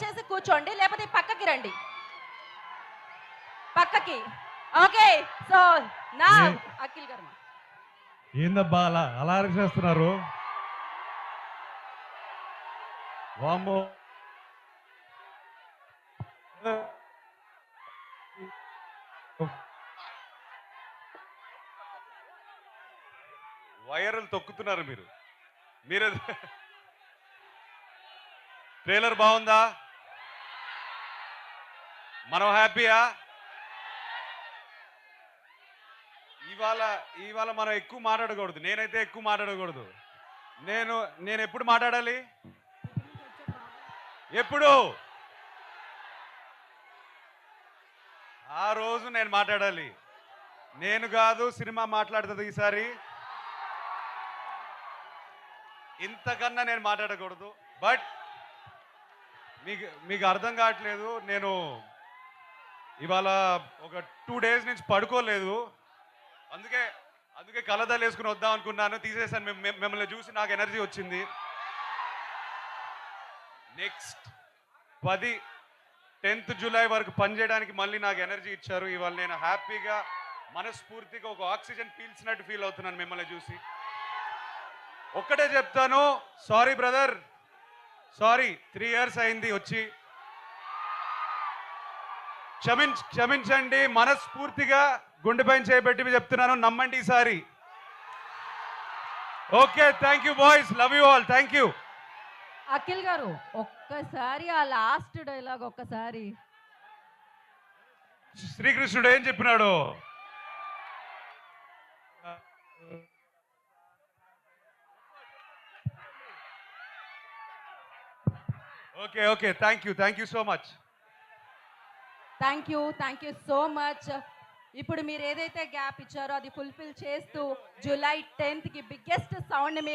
చేసి కూర్చోండి, లేకపోతే పక్కకి రండి, పక్కకి. ఓకే, సో నా అఖిల్ గారు ఏందబ్బా అలా అలా అరిచేస్తున్నారు? వామ్మో, వైరల్ తొక్కుతున్నారు మీరు. మీరే ట్రైలర్ బాగుందా? మనం హ్యాపీయా? ఇవాళ ఇవాళ మనం ఎక్కువ మాట్లాడకూడదు. నేనైతే ఎక్కువ మాట్లాడకూడదు. నేను ఎప్పుడు మాట్లాడాలి? ఎప్పుడు? ఆ రోజు నేను మాట్లాడాలి. నేను కాదు, సినిమా మాట్లాడుతుంది ఈసారి. ఇంతకన్నా నేను మాట్లాడకూడదు. బట్ మీకు అర్థం కావట్లేదు. నేను ఇవాళ ఒక 2 days నుంచి పడుకోలేదు. అందుకే కలదాలు వేసుకుని వద్దాం అనుకున్నాను. తీసేసాను. మిమ్మల్ని చూసి నాకు ఎనర్జీ వచ్చింది. నెక్స్ట్ 10th జూలై వరకు పనిచేయడానికి మళ్ళీ నాకు ఎనర్జీ ఇచ్చారు. ఇవాళ నేను హ్యాపీగా మనస్ఫూర్తిగా ఒక ఆక్సిజన్ పీల్చినట్టు ఫీల్ అవుతున్నాను మిమ్మల్ని చూసి. ఒక్కటే చెప్తాను, సారీ బ్రదర్, సారీ. 3 years అయింది వచ్చి. క్షమించండి, మనస్ఫూర్తిగా గుండెపైన చేయబెట్టి చెప్తున్నాను, నమ్మండి ఈసారి. Okay, thank you boys, love you all, thank you. Akhil గారు ఒక్కసారి ఆ లాస్ట్ డైలాగ్ ఒక్కసారి. శ్రీకృష్ణుడు ఏం చెప్పినాడు? Okay, thank you so much. Thank you so much. ఇప్పుడు మీరు ఏదైతే గ్యాప్ ఇచ్చారో అది ఫుల్ఫిల్ చేస్తూ జూలై 10th బిగ్గెస్ట్ సౌండ్ మీ